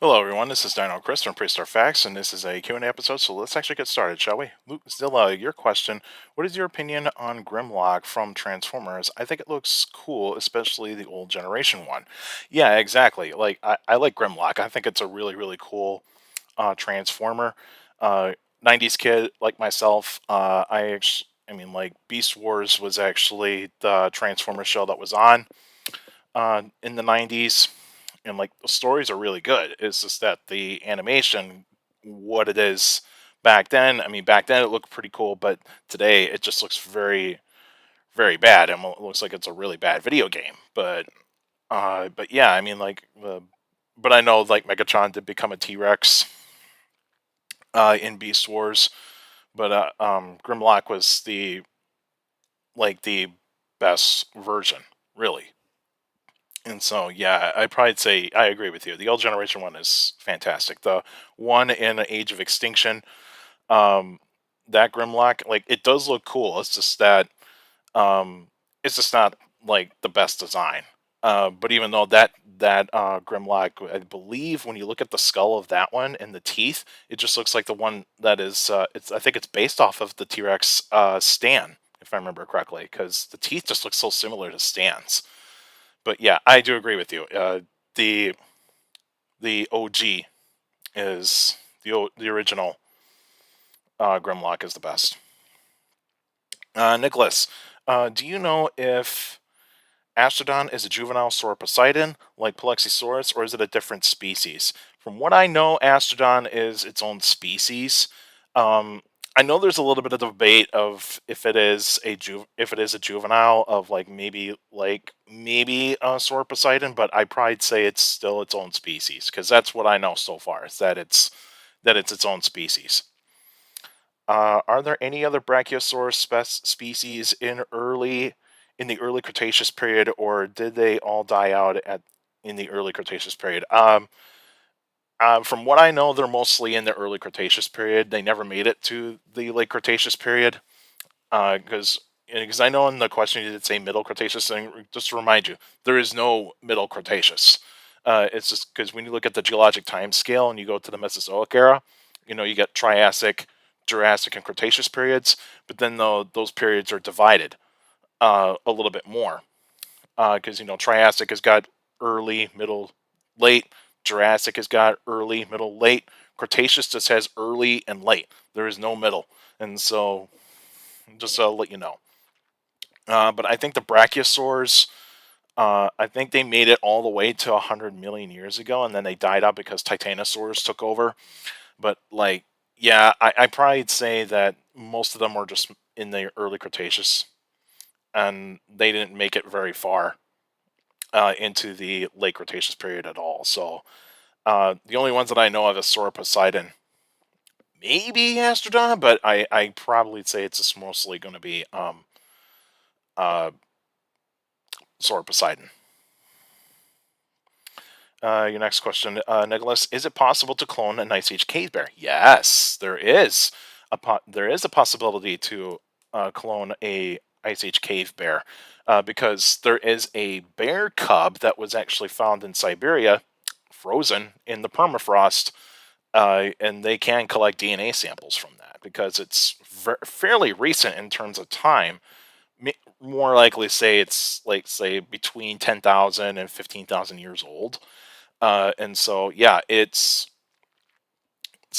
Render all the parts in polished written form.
Hello, everyone. This is Dino Chris from Prehistoric Facts, and this is a Q&A episode, so let's actually get started, shall we? Luke, still your question. What is your opinion on Grimlock from Transformers? I think it looks cool, especially the old generation one. Yeah, exactly. I like Grimlock. I think it's a really, really cool Transformer. Uh, 90s kid like myself, Beast Wars was actually the Transformer show that was on in the 90s, and like the stories are really good. It's just that the animation, what it is back then, back then it looked pretty cool, but today it just looks very, very bad, and it looks like it's a really bad video game. But yeah, but I know like Megatron did become a T-Rex in Beast Wars, but Grimlock was the best version, really. And so, yeah, I'd probably say I agree with you. The old generation one is fantastic. The one in Age of Extinction, um, that Grimlock, like it does look cool. Um, it's just not like the best design. But even though that Grimlock, I believe when you look at the skull of that one and the teeth, it just looks like the one that is. It's I think it's based off of the T Rex Stan, if I remember correctly, because the teeth just look so similar to Stan's. But yeah, I do agree with you. The the OG is the original Grimlock is the best. Nicholas, do you know if Astrodon is a juvenile sauroposeidon like Plexisaurus, or is it a different species? From what I know, Astrodon is its own species. Um, I know there's a little bit of debate of if it is a juvenile of maybe a sauroposeidon, but I'd probably say it's still its own species because that's what I know so far is that it's its own species. Are there any other Brachiosaurus species in the early Cretaceous period, or did they all die out at in the early Cretaceous period? From what I know, they're mostly in the early Cretaceous period. They never made it to the late Cretaceous period because I know in the question you did say middle Cretaceous, and just to remind you, there is no middle Cretaceous. It's just because when you look at the geologic time scale and you go to the Mesozoic era, you get Triassic, Jurassic, and Cretaceous periods, but then those periods are divided a little bit more because Triassic has got early, middle, late. Jurassic has got early, middle, late. Cretaceous just has early and late. There is no middle, and so just to let you know. But I think the brachiosaurs, I think they made it all the way to 100 million years ago, and then they died out because titanosaurs took over. But yeah, I probably say that most of them were just in the early Cretaceous, and they didn't make it very far into the late Cretaceous period at all. So the only ones that I know of is Sauroposeidon, maybe Astrodon, but I probably say it's just mostly going to be uh, Sauroposeidon. Your next question, Nicholas: is it possible to clone an Ice Age cave bear? Yes, there is. There is a possibility to clone a Ice Age cave bear because there is a bear cub that was actually found in Siberia, frozen in the permafrost, and they can collect DNA samples from that because it's fairly recent in terms of time. More likely, say it's like say between 10,000 and 15,000 years old. And so, yeah, it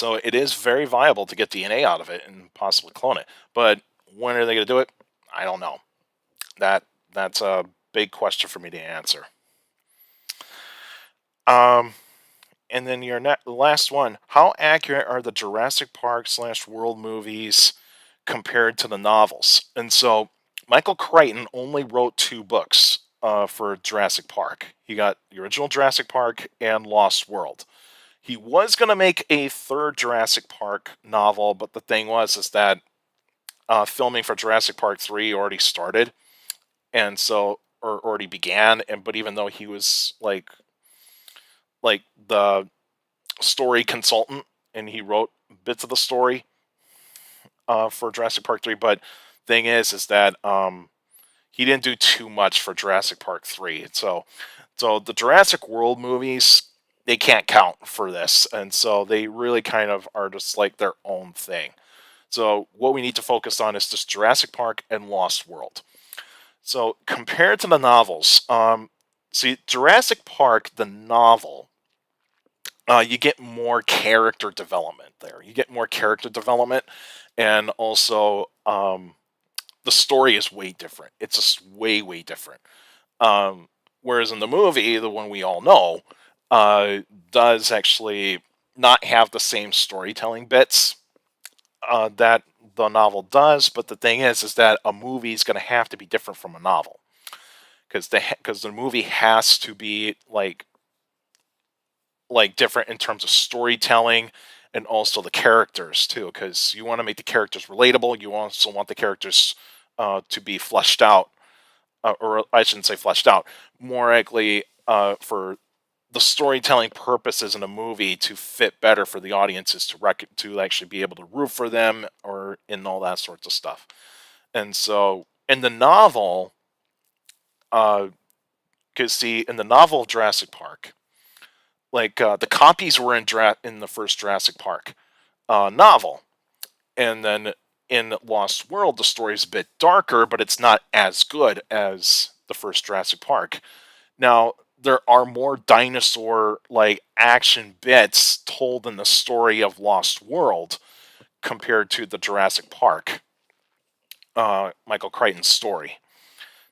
is very viable to get DNA out of it and possibly clone it. But when are they going to do it? I don't know. That that's a big question for me to answer. Um, and then your last one: how accurate are the Jurassic Park / World movies compared to the novels? And so, Michael Crichton only wrote two books for Jurassic Park. He got the original Jurassic Park and Lost World. He was going to make a third Jurassic Park novel, but the thing was is that filming for Jurassic Park 3 already started, and so or already began. And but even though he was like the story consultant and he wrote bits of the story for Jurassic Park 3, but thing is that he didn't do too much for Jurassic Park 3. So the Jurassic World movies, they can't count for this, and so they really kind of are just like their own thing. So what we need to focus on is just Jurassic Park and Lost World. So compared to the novels, see Jurassic Park, the novel, you get more character development there. You get more character development, and also the story is way different. It's just way way different. Um, Whereas in the movie, the one we all know, uh, does actually not have the same storytelling bits that the novel does. But the thing is that a movie is going to have to be different from a novel because the movie has to be like different in terms of storytelling and also the characters too, because you want to make the characters relatable. You also want the characters to be fleshed out, or I shouldn't say fleshed out, more likely for the storytelling purposes in a movie to fit better for the audiences to actually be able to root for them or in all that sorts of stuff. And so in the novel, because see in the novel of Jurassic Park, the copies were in the first Jurassic Park novel, and then in Lost World the story is a bit darker, but it's not as good as the first Jurassic Park. Now, there are more dinosaur like action bits told in the story of Lost World compared to the Jurassic Park Michael Crichton story.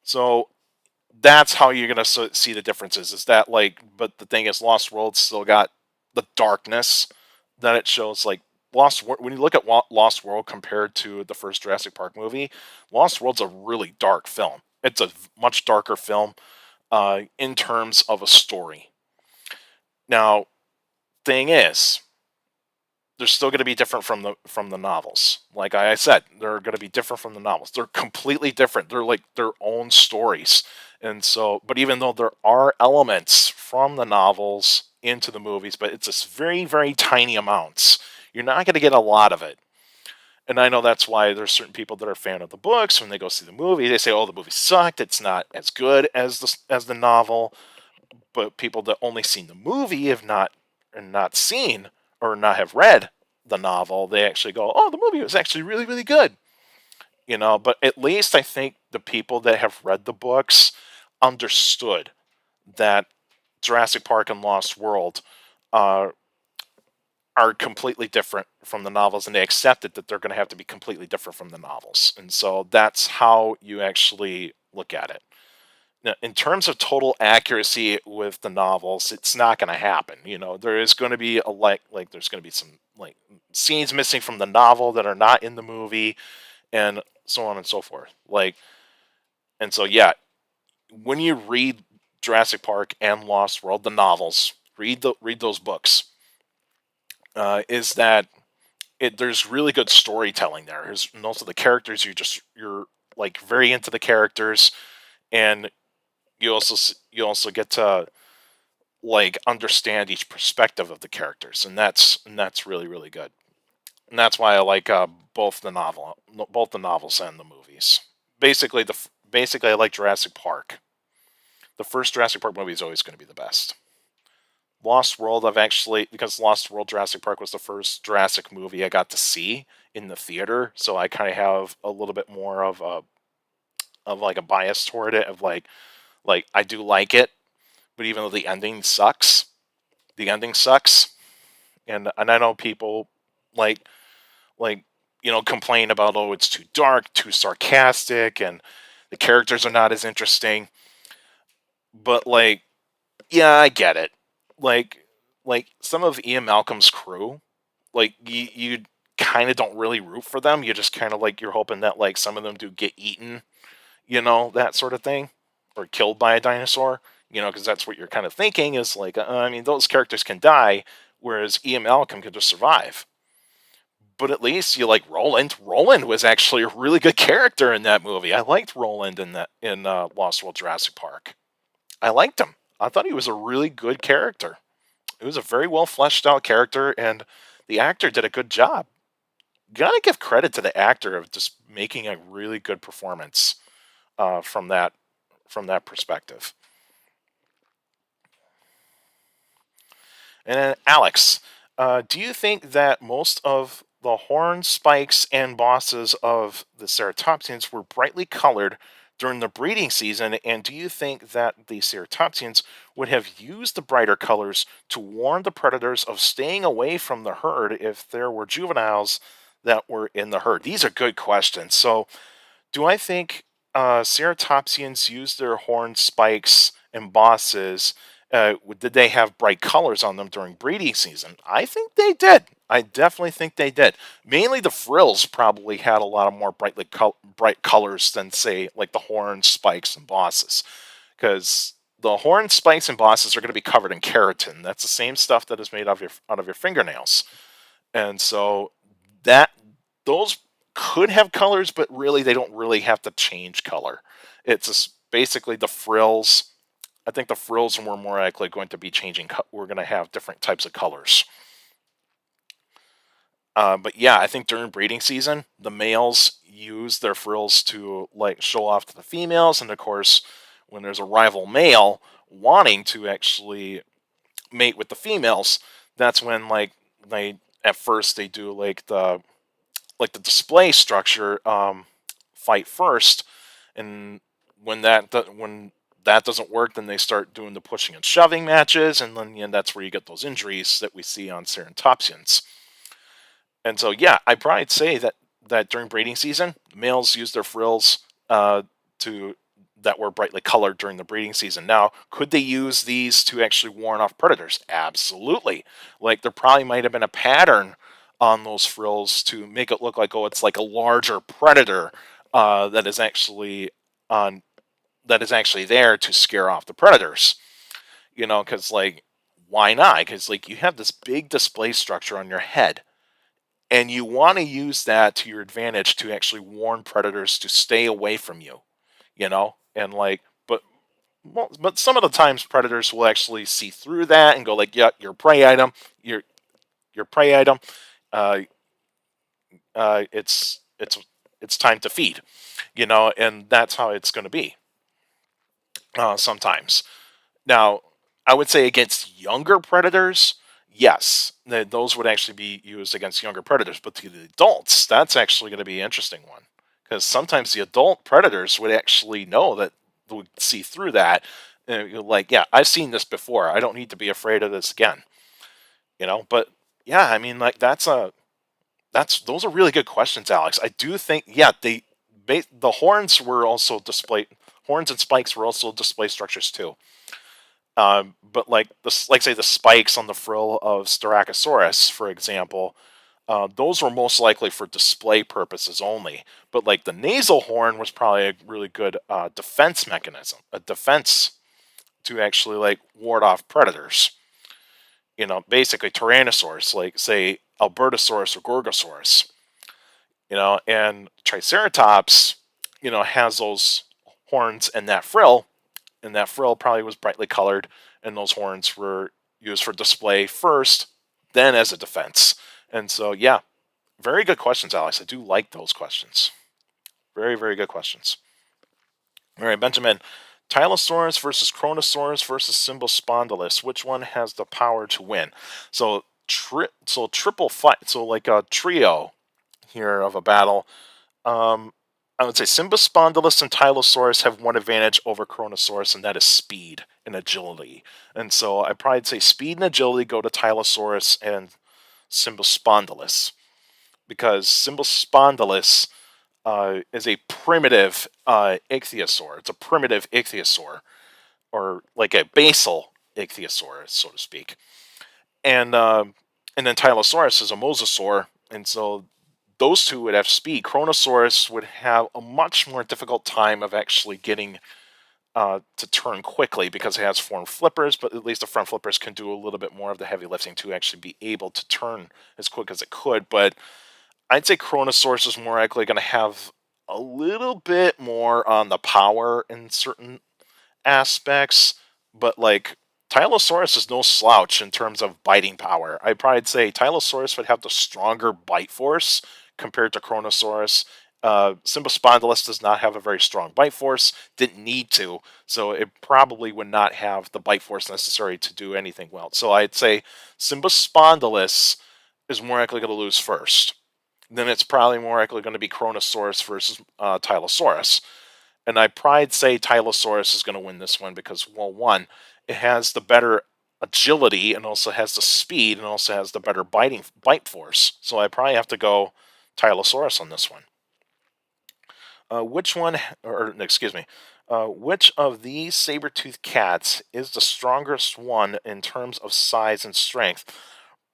So that's how you're gonna see the differences. Is that but the thing is, Lost World still got the darkness that it shows. Like when you look at Lost World compared to the first Jurassic Park movie, Lost World's a really dark film. It's a much darker film in terms of a story. Now, thing is, they're still going to be different from the novels. Like I said, they're going to be different from the novels. They're completely different. They're like their own stories. And so, but even though there are elements from the novels into the movies, but it's just very, very tiny amounts. You're not going to get a lot of it. And I know that's why there's certain people that are a fan of the books. When they go see the movie, they say, "Oh, the movie sucked. It's not as good as the novel." But people that only seen the movie have not seen or not have read the novel, they actually go, "Oh, the movie was actually really, really good." But at least I think the people that have read the books understood that Jurassic Park and Lost World uh, are completely different from the novels, and they accepted that they're going to have to be completely different from the novels. And so that's how you actually look at it. Now, in terms of total accuracy with the novels, it's not going to happen. There is going to be there's going to be some like scenes missing from the novel that are not in the movie, and so on and so forth. And so yeah, when you read Jurassic Park and Lost World, the novels, read those books. Is that there's really good storytelling there. And also the characters, you're like very into the characters, and you also get to like understand each perspective of the characters, and that's really really good. And that's why I like both the novels and the movies. Basically I like Jurassic Park. The first Jurassic Park movie is always going to be the best. Lost World, I've actually, because Lost World Jurassic Park was the first Jurassic movie I got to see in the theater, so I kind of have a little bit more of like a bias toward it. Of like I do like it, but even though the ending sucks, and I know people like like complain about, oh, it's too dark, too sarcastic, and the characters are not as interesting. But yeah, I get it. Like some of Ian Malcolm's crew, you kind of don't really root for them. You just kind of you're hoping that some of them do get eaten, that sort of thing, or killed by a dinosaur, because that's what you're kind of thinking is I mean, those characters can die, whereas Ian Malcolm could just survive. But at least you like Roland. Roland was actually a really good character in that movie. I liked Roland in Lost World Jurassic Park. I liked him. I thought he was a really good character. It was a very well fleshed out character, and the actor did a good job. Gotta give credit to the actor of just making a really good performance from that perspective. And then Alex, do you think that most of the horns, spikes, and bosses of the Ceratopsians were brightly colored during the breeding season? And do you think that the Ceratopsians would have used the brighter colors to warn the predators of staying away from the herd if there were juveniles that were in the herd? These are good questions. So, do I think Ceratopsians used their horn spikes and bosses? Did they have bright colors on them during breeding season? I think they did. I definitely think they did. Mainly the frills probably had a lot of more bright colors than, say, like the horns, spikes, and bosses. Because the horns, spikes, and bosses are going to be covered in keratin. That's the same stuff that is made out of your fingernails. And so that those could have colors, but really they don't really have to change color. It's just basically the frills. I think the frills were more likely going to be changing. We're going to have different types of colors. But yeah, I think during breeding season, the males use their frills to like show off to the females, and of course, when there's a rival male wanting to actually mate with the females, that's when like they at first they do like the display structure fight first, and when that doesn't work, then they start doing the pushing and shoving matches, and then that's where you get those injuries that we see on Ceratopsians. And so yeah, I'd probably say that during breeding season, males use their frills to that were brightly colored during the breeding season. Now, could they use these to actually warn off predators? Absolutely. Like there probably might have been a pattern on those frills to make it look like, oh, it's like a larger predator that is actually on that is actually there to scare off the predators. Because like why not? Because like you have this big display structure on your head, and you want to use that to your advantage to actually warn predators to stay away from you. And like but some of the times predators will actually see through that and go like, yeah, your prey item, your prey item, uh, it's time to feed, and that's how it's going to be sometimes. Now, I would say against younger predators, yes, those would actually be used against younger predators. But to the adults, that's actually going to be an interesting one, because sometimes the adult predators would actually know that, would see through that. And you're like, yeah, I've seen this before. I don't need to be afraid of this again. But yeah, I mean, like that's those are really good questions, Alex. I do think, yeah, the horns were also display horns and spikes were also display structures too. But like say the spikes on the frill of Styracosaurus, for example, those were most likely for display purposes only. But like the nasal horn was probably a really good defense mechanism, a defense to actually like ward off predators. Basically Tyrannosaurus, like say Albertosaurus or Gorgosaurus. And Triceratops, has those horns and that frill probably was brightly colored, and those horns were used for display first, then as a defense. And so, yeah, very good questions, Alex. I do like those questions. Very, very good questions. All right, Benjamin. Tylosaurus versus Kronosaurus versus Symbospondylus. Which one has the power to win? So, triple fight. So, like a trio here of a battle. I would say Symbospondylus and Tylosaurus have one advantage over Kronosaurus, and that is speed and agility. And so I'd probably say speed and agility go to Tylosaurus and Symbospondylus, because Symbospondylus is a primitive ichthyosaur. It's a primitive ichthyosaur, or like a basal ichthyosaur, so to speak. And then Tylosaurus is a mosasaur, and so those two would have speed. Kronosaurus would have a much more difficult time of actually getting to turn quickly, because it has front flippers, but at least the front flippers can do a little bit more of the heavy lifting to actually be able to turn as quick as it could. But I'd say Kronosaurus is more likely going to have a little bit more on the power in certain aspects, but like Tylosaurus is no slouch in terms of biting power. I'd probably say Tylosaurus would have the stronger bite force compared to Kronosaurus, Symbospondylus does not have a very strong bite force, didn't need to, so it probably would not have the bite force necessary to do anything well. So I'd say Symbospondylus is more likely going to lose first. Then it's probably more likely going to be Kronosaurus versus Tylosaurus. And I'd probably say Tylosaurus is going to win this one because, well, one, it has the better agility and also has the speed and also has the better bite force. So I probably have to go Tylosaurus on this one. Which one, or excuse me, which of these saber-toothed cats is the strongest one in terms of size and strength?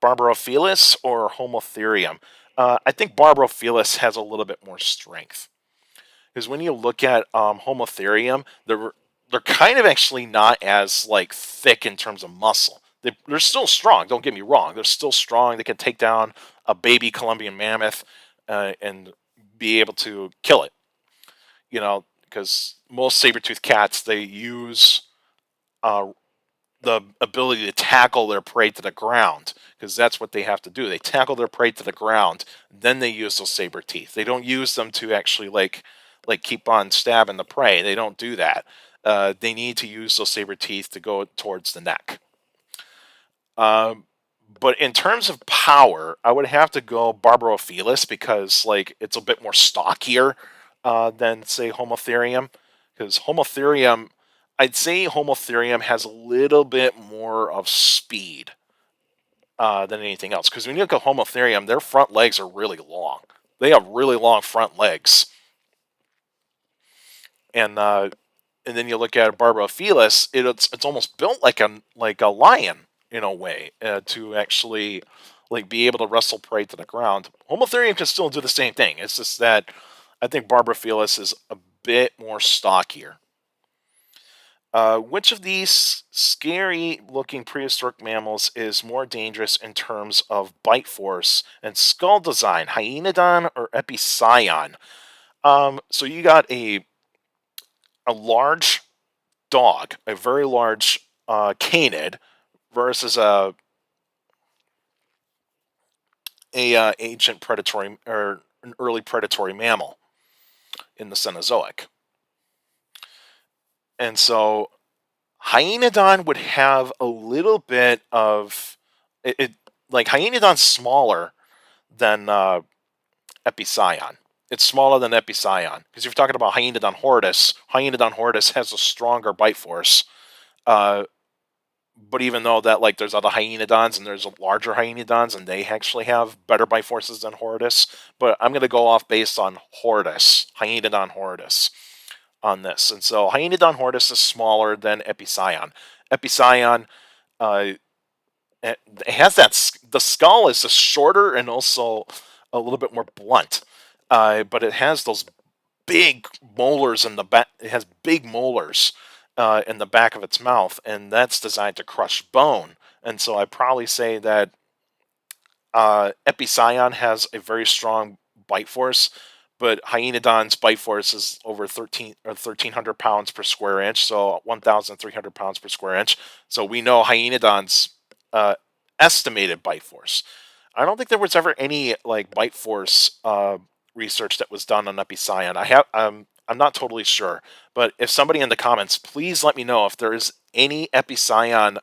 Barbarophilus or Homotherium? I think Barbarophilus has a little bit more strength. Because when you look at Homotherium, they're kind of actually not as like thick in terms of muscle. They're still strong. Don't get me wrong. They're still strong. They can take down a baby Columbian mammoth and be able to kill it. Because most saber-toothed cats, they use uh, the ability to tackle their prey to the ground, because that's what they have to do. They tackle their prey to the ground, then they use those saber teeth. They don't use them to actually like keep on stabbing the prey. They don't do that. They need to use those saber teeth to go towards the neck. But in terms of power, I would have to go Barbarophilus because like it's a bit more stockier than say Homotherium. Because Homotherium, I'd say Homotherium has a little bit more of speed than anything else. Because when you look at Homotherium, their front legs are really long. They have really long front legs, and then you look at Barbarophilus, it's almost built like a lion in a way to actually like be able to wrestle prey to the ground. Homotherium can still do the same thing. It's just that I think Barbarophilus is a bit more stockier. Which of these scary-looking prehistoric mammals is more dangerous in terms of bite force and skull design, Hyaenodon or Epicyon? So you got a large dog, a very large canid, versus a ancient predatory or an early predatory mammal in the Cenozoic. And so Hyaenodon would have a little bit of it like Hyaenodon's smaller than Epicyon. It's smaller than Epicyon because if you're talking about Hyaenodon horridus has a stronger bite force. But even though that like there's other Hyaenodons and there's larger Hyaenodons and they actually have better bite forces than horridus, but I'm going to go off based on Hyaenodon horridus on this. And so Hyaenodon horridus is smaller than Epicyon. Epicyon, it has the skull is just shorter and also a little bit more blunt, but it has those big molars in the back. It has big molars in the back of its mouth, and that's designed to crush bone. And so I probably say that Epicyon has a very strong bite force, but Hyaenodon's bite force is over 1,300 pounds per square inch, so 1,300 pounds per square inch. So we know Hyaenodon's estimated bite force. I don't think there was ever any like bite force research that was done on Epicyon. I'm not totally sure, but if somebody in the comments, please let me know if there is any Epicyon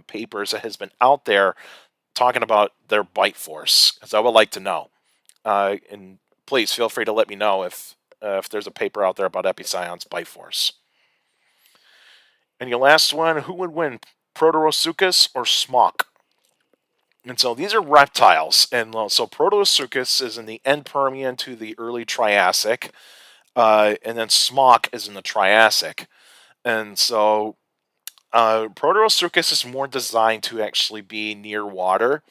papers that has been out there talking about their bite force, because I would like to know. And please feel free to let me know if there's a paper out there about Epicyon's bite force. And your last one, who would win, Proterosuchus or Smock? And so these are reptiles, and so Proterosuchus is in the end Permian to the early Triassic, and then Smock is in the Triassic. And so Proterosuchus is more designed to actually be near water,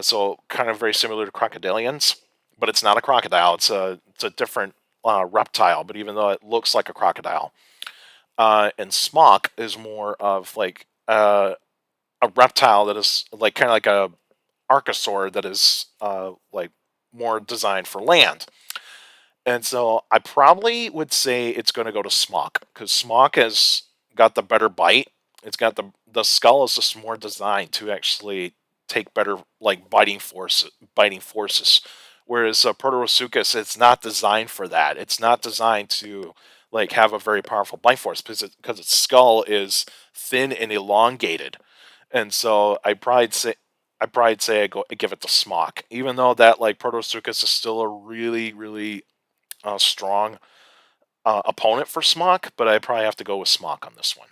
so kind of very similar to crocodilians, but it's not a crocodile. It's a different reptile, but even though it looks like a crocodile. And Smock is more of like a reptile that is like kind of like a archosaur that is like more designed for land. And so I probably would say it's going to go to Smock because Smock has got the better bite. It's got the skull is just more designed to actually take better like biting forces, Whereas Proterosuchus, it's not designed for that. It's not designed to like have a very powerful bite force because its skull is thin and elongated, and so I give it to Smock, even though that like Proterosuchus is still a really strong opponent for Smock, but I probably have to go with Smock on this one.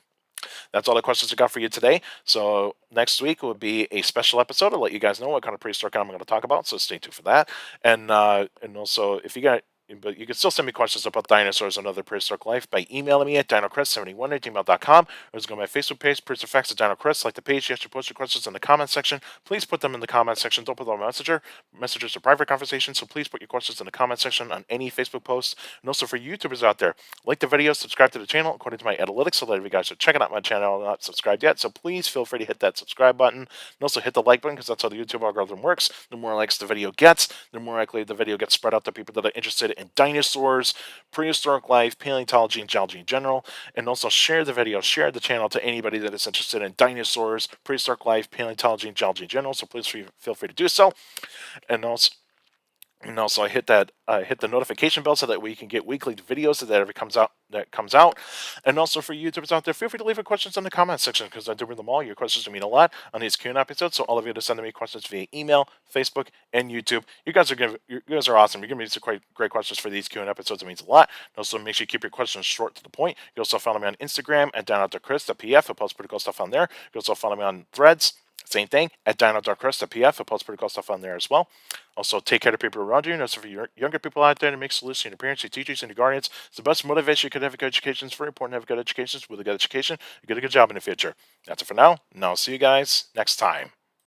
That's all the questions I got for you today. So next week will be a special episode. I'll let you guys know what kind of prehistoric I'm going to talk about. So stay tuned for that. And also if you got. But you can still send me questions about dinosaurs and other prehistoric life by emailing me at dinochrist71@gmail.com, or just go to my Facebook page, Prehistoric Facts of DinoChrist. Like the page, you have to post your questions in the comment section. Please put them in the comment section. Don't put them on Messenger. Messages are private conversations, so please put your questions in the comment section on any Facebook post. And also for YouTubers out there, like the video, subscribe to the channel according to my analytics. So a lot of you guys are checking out my channel and not subscribed yet. So please feel free to hit that subscribe button. And also hit the like button because that's how the YouTube algorithm works. The more likes the video gets, the more likely the video gets spread out to people that are interested in dinosaurs, prehistoric life, paleontology, and geology in general. And also share the video, share the channel to anybody that is interested in dinosaurs, prehistoric life, paleontology, and geology in general. So please feel free to do so. And also, I hit the notification bell so that way you can get weekly videos that comes out. And also for YouTubers out there, feel free to leave your questions in the comment section because I do read them all. Your questions mean a lot on these Q&A episodes. So all of you to send me questions via email, Facebook, and YouTube. You guys are awesome. You're giving me some great questions for these Q&A episodes. It means a lot. And also make sure you keep your questions short to the point. You also follow me on Instagram at DinoDarkChris.pf. I post pretty cool stuff on there. You also follow me on Threads. Same thing at DinoDarkChris.pf. I post pretty cool stuff on there as well. Also, take care of people around you. And also for your younger people out there to make solutions, your parents, your teachers, and your guardians. It's the best motivation you could have. A good education. It's very important to have a good education. With a good education, you get a good job in the future. That's it for now. And I'll see you guys next time.